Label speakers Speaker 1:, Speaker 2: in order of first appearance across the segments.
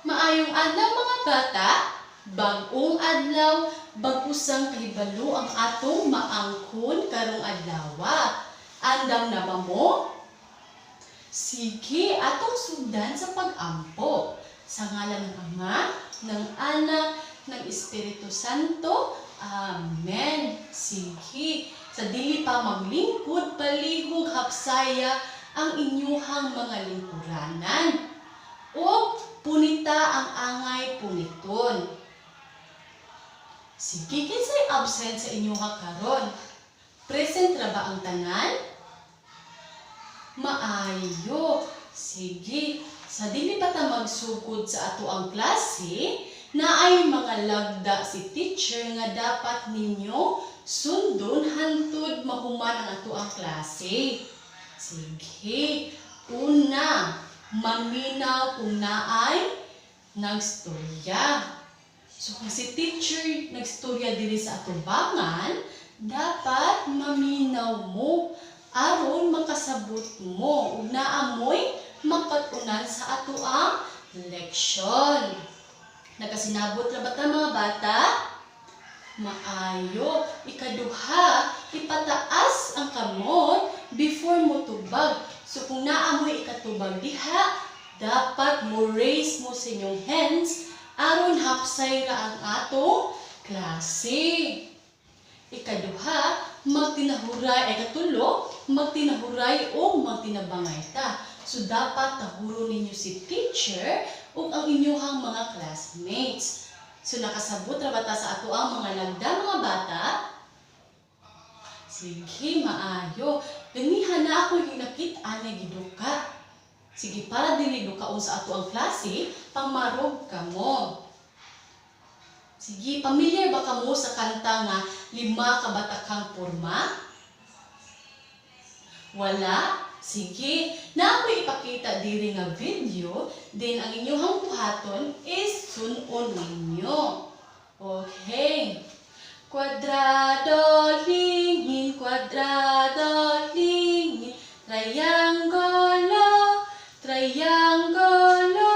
Speaker 1: Maayong adlaw mga bata, bag-ong adlaw, bag-usang kahibalo ang atong maangkon karong adlaw. Andam na ba mo? Sige, atong sundan sa pag-ampo. Sa ngalan ng Ama, ng Anak, ng Espiritu Santo. Amen. Sige, sa dili pa maglingkod, palihog hapsaya ang inyuhang mga lingkuranan. O punita ang angay puniton. Sige, kinsay absent sa inyuha karon? Present ra ba ang tanan? Maayo. Sige, sa dili pa ta magsugod sa ato ang klase, naay mga lagda si teacher nga dapat ninyo sundon hantud mahuman ang ato ang klase. Sige, una, maminaw kung naay nagstorya. So kung si teacher nagstorya diri sa atubangan, dapat maminaw mo aron makasabot mo ug naamoy mapatunan sa ato ang leksyon. Nakasinabot ra ba ta mga bata? Maayo. Ikaduha, ipataas ang kamot before mo tubag. So kung naamoy ikatubag diha, dapat mo raise mo sa inyong hands aron hapsay ra ang atong klase. Ikaduha, katulo, magtinahuray o magtinabangay ta. So dapat tahuro ninyo si teacher ug ang inyong mga classmates. So nakasabot ra ba ta sa ato ang mga lagda mga bata? Sige, maayo. Ganihan na ako ginakit-an nga giduka. Sige, para dili dukaon sa ato ang klase, pangmarog ka mo. Sige, pamilyar ba ka mo sa kanta nga 5 kabatakang porma? Wala? Sige, na ako ipakita diri nga video, then ang inyong buhaton is sunon ninyo. Okay. Kwadrado, lingin, kwadrado, lingin, triangolo, triangolo,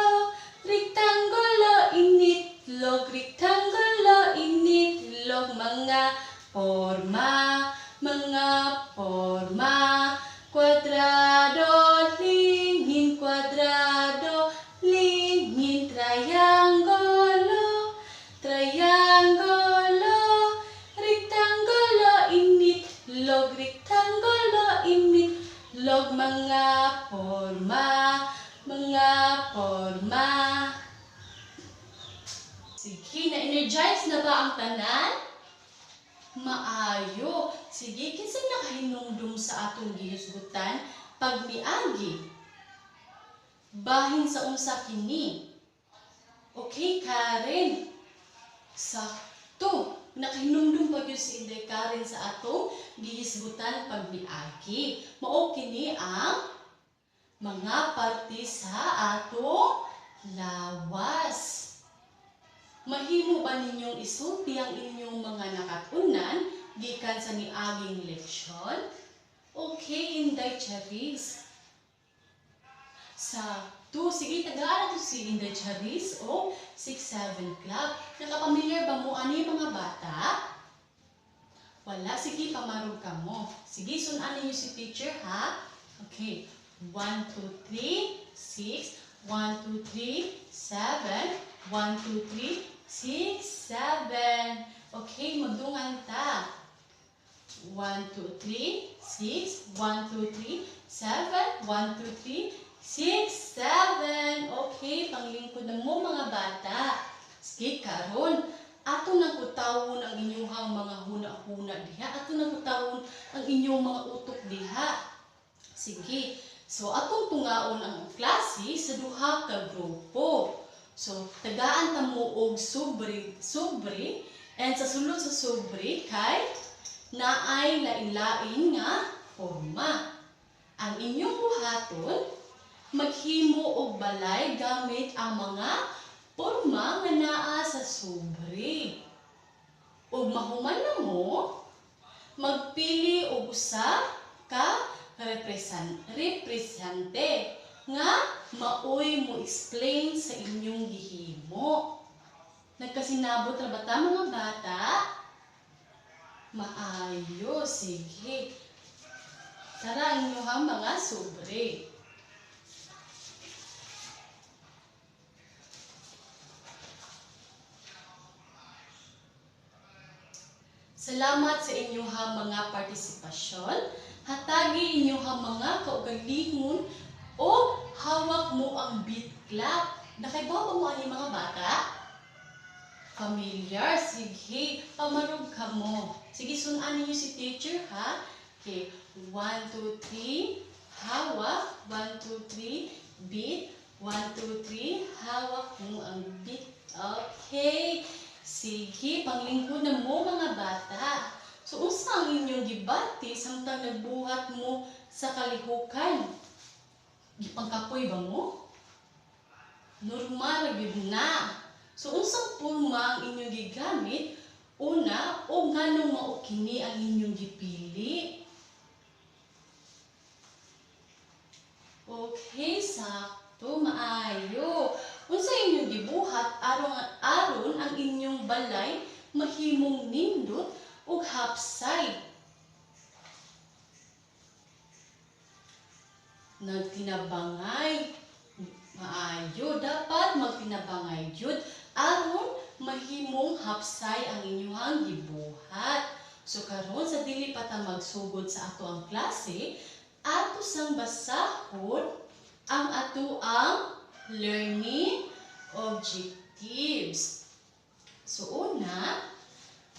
Speaker 1: rectangulo, initlog, rectangulo, initlog, mga porma, kwadrado, lingin, triangolo, triangolo, rectangulo, initlog, rectangulo, initlog, mga porma. Sige, na-energize na ba ang tanan? Maayo. Sige, kinsay nakahinumdum sa atong gihisgutan pag miagi? Bahin sa unsa kini? Okay, Karen. Sakto. Nakahinumdum pa gyud si Inday Karen sa atong gihisgutan pag miagi. Mao kini ang mga parte sa atong lawas. Mahimo ba ninyong isulti ang inyong mga nakatunan gikan sa niaging leksyon? Okay, Inday Charis. Sige, tagaan to si Inday Charis o 6-7 club. Nakapamilyar ba mo ani mga bata? Wala, sige, pamarog ka mo. Sige, sunan ninyo si teacher ha? Okay, 1, 2, 3, 6, 1, 2, 3, 7, 1, 2, 3, 6, 7. Okay, magdungan ta. 1, 2, 3, 6, 1, 2, 3, 7, 1, 2, 3, 6, 7. Okay, panglingkod na mo mga bata. Sige, karon. Ato nang kutawon ang inyong mga huna-huna diha. Ato nang kutawon ang inyong mga utok diha. Sige. So, atong tungaon ang klase sa duha ka grupo. So, tagaan ta mo og sobre, and sa sulod sa sobre kay naay lain-lain nga porma. Ang inyong buhaton maghimo og balay gamit ang mga porma nga naa sa sobre. Ug mahuman na mo, magpili og usa ka representante nga maoy mo explain sa inyong gihimo. Nagkasinabot ra ba ta mga bata? Maayo, sige. Tara inyong mga sobre. Salamat sa inyong mga partisipasyon. Hatagi inyong mga kaugalingon o hawak mo ang beat clap. Nakaibawa mo ani mga bata? Familiar? Sige, pamarog ka mo. Sige, sunan niyo si teacher ha. Okay, 1, 2, 3, hawak. 1, 2, 3, beat. 1, 2, 3, hawak mo ang beat. Okay. Sige, panglingkod na mo mga bata. So, unsa ang inyong gibati samtang nagbuhat mo sa kalihukan? Gipangkapoy ba mo? Normal gyud na. So, unsang porma ang inyong gigamit? Una, o nganong mao kini ang inyong gipili? Okay, sakto, maayo. Unsa inyong gibuhat aron ang inyong balay mahimong nindot ug hapsay. Nagtinabangay. Maayo, dapat magtinabangay jud aron mahimong hapsay ang inyong gibuhat. So karon sa dili pa ta magsugod sa ato ang klase, ato sang basahon ang ato ang learning objectives. So una,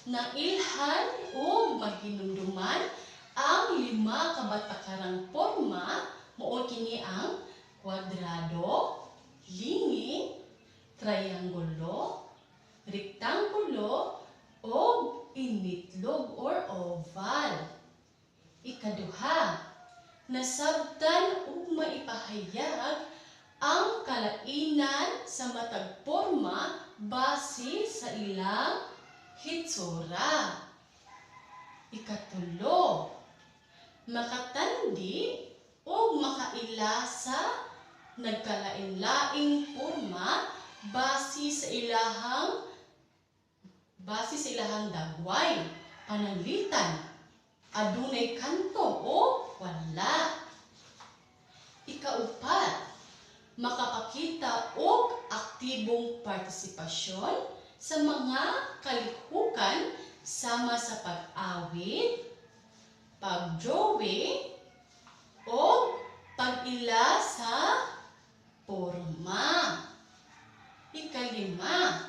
Speaker 1: nailhan o mahinumduman ang 5 kabatakarang porma. Mao kini ang kwadrado, linging, triangulo, rektangulo, o initlog or oval. Ikaduha, nasabtan ug maipahayag ang kalainan sa matag porma base sa ilang hitsura. Ikatulo, makatandi o makaila sa nagkalain-laing porma base sa ilahang dagway, pananglitan, adunay kanto o wala. Ikaupat, makapakita og aktibong partisipasyon sa mga kalihukan sama sa pag-awit, pag-drawing, o pag-ila sa porma. Ikalima,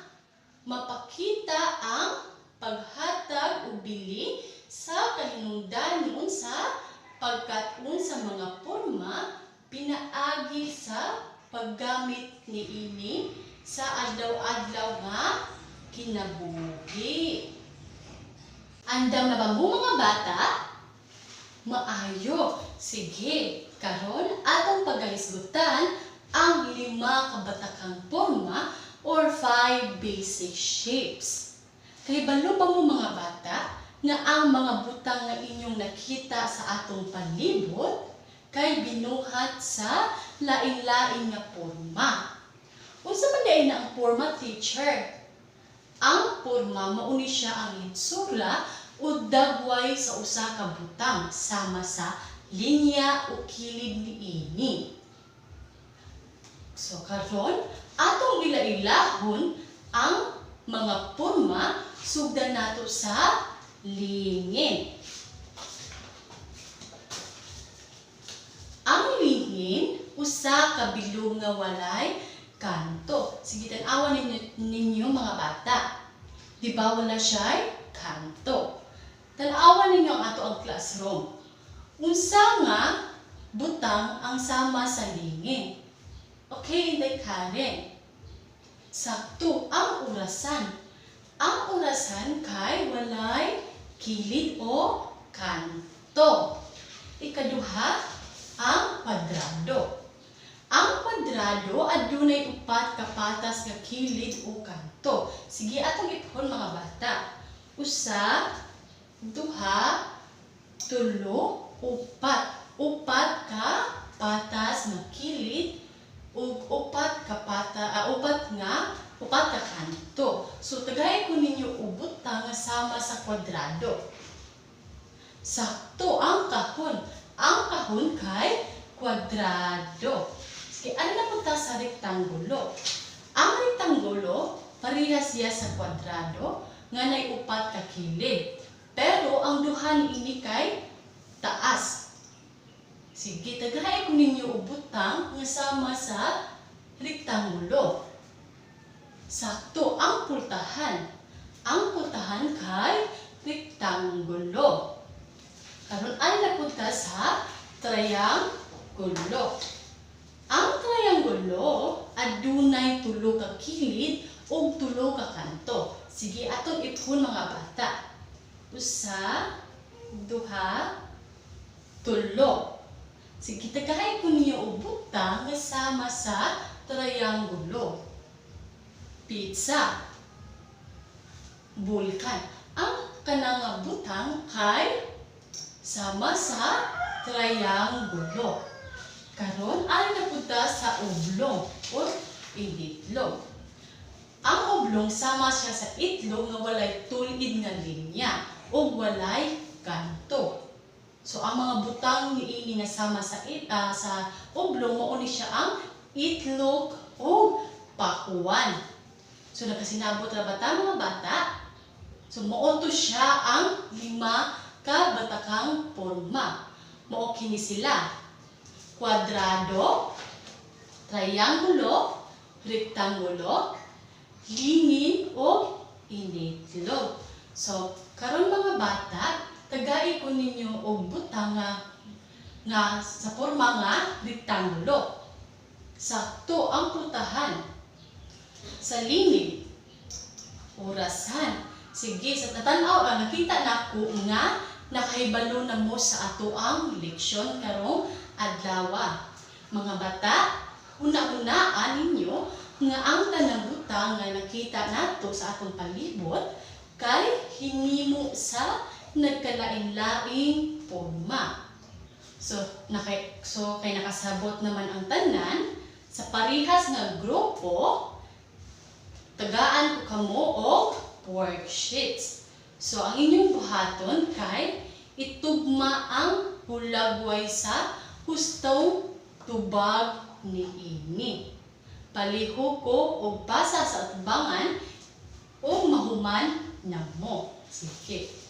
Speaker 1: mapakita ang paghatag o bili sa kahinungdanon sa pagkat-on sa mga porma pinaagi sa paggamit niini sa adlaw-adlaw nga kinabuhi. Andam na ba mo mga bata? Maayo. Sige, karon atong paghisgutan ang 5 kabatakang porma or 5 basic shapes. Kay balo ba mo mga bata nga ang mga butang nga inyong nakita sa atong palibot kay binuhat sa lain-lain nga porma. Unsa man diay na ang porma, teacher? Ang porma mauni siya ang hitsura o dagway sa usa ka butang sama sa linya o kilid niini. So karon atong ila-ilahon ang mga porma sugdan nato sa lingin. Ang lingin usa ka bilog nga walay kanto. Sige, tan-awan ninyo mga bata. Di ba wala siya kanto? Tan-awan ninyo ang ato ang classroom. Unsa nga butang ang sama sa lingin? Okay, Inday Karen. Sakto, ang orasan. Ang orasan kay walay kilid o kanto. Ikaduha, ang kwadrado. Ang kwadrado adunay 4 ka patas nga kilid o kanto. Sige, atong iphon mga bata. Usa, duha, tulo, upat. 4 ka patas nga kilid ug upat nga kanto. So tagay ko ninyo ubot ta nga sama sa kwadrado. Sakto ang kahon. Ang kahon kay kwadrado. Sige, ano na punta sa rektangulo? Ang rektangulo, parehas siya sa kwadrado, nga nay upat ka kilid. Pero ang duha niini kay taas. Sige, tagay ko ninyo ubutang nga sama sa rektangulo. Sakto ang pultahan. Ang pultahan kay rektangulo. Karon ay napunta sa trianggulo. Ang trianggulo adunay tulo ka kilid ug tulo ka kanto. Sige, atong ipon mga bata. Usa, duha, tulo. Sige, tagay ko niyo ubutang nga sama sa trianggulo. Pizza. Bulkan. Ang kanang butang kay sama sa trianggulo. Karon ay napunta sa oblong o itlog. Ang oblong sama siya sa itlog nga walay tulid nga linya o walay kanto. So ang mga butang niini nga sama sa oblong mao ni siya ang itlog o pakuan. So nakasinabot ra ba ta mga bata? So mao to siya ang 5 ka batakang porma. Mao kini sila: kwadrado, trianggulo, rektangulo, lingin o initlog. So karon mga bata, tagay ko ninyo og butang nga sa porma nga rektangulo. Sakto ang pultahan. Sa lingid, orasan. Sige, sa tatanaw nakita nako nga nakahibalo na mo sa ato ang leksyon karong adlaw. Mga bata, una-unaan ninyo nga ang tanang butang nga nakita nato sa atong palibot kay hinimo sa nagkalain-laing porma. So kay nakasabot naman ang tanan sa parihas nga grupo, tagaan ko kamo og worksheets. So ang inyong buhaton kay itugma ang hulagway sa hustong tubag niini. Paliho ko og basa sa atbangan o mahuman namo. Sige.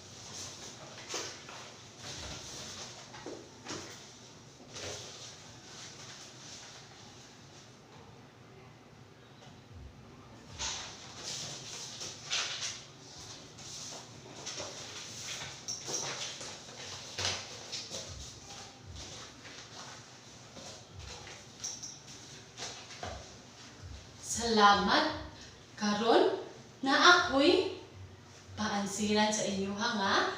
Speaker 1: Salamat karon na ako'y paansiran sa inyo nga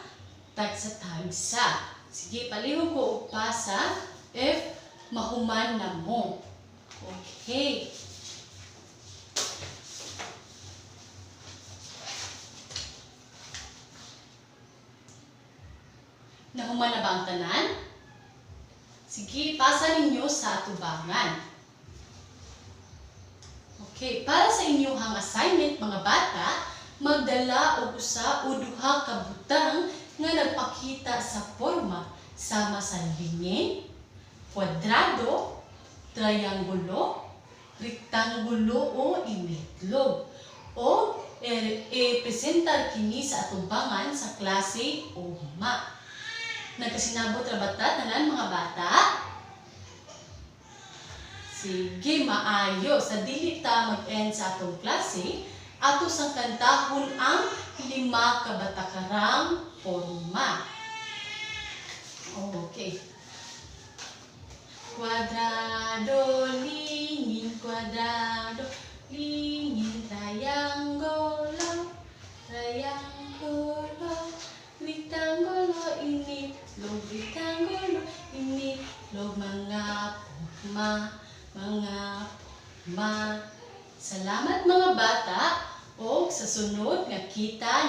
Speaker 1: tagsa-tagsa. Sige, palihog ko og pasa if mahuman na mo. Okay. Nahuman na ba ang tanan? Sige, pasa ninyo sa atubangan. Okay, para sa inyong assignment mga bata, magdala og usa o duha ka butang nga nagpakita sa porma sama sa lingin, kwadrado, trianggulo, rektangulo o initlog. O i-presentar kini sa atubangan sa klase ugma. Nagkasinabot ra ba ta tanan mga bata? Sige, maayo. Sa dili ta mag-end sa atong klase, ato sang kantahon ang 5 ka batakarang porma. Okay. Kwadrado, lingin, kwadrado, lingin, trianggulo, trianggulo, rektangulo, initlog, rektangulo, initlog, mga porma. Salamat mga bata o sa sunod nga kita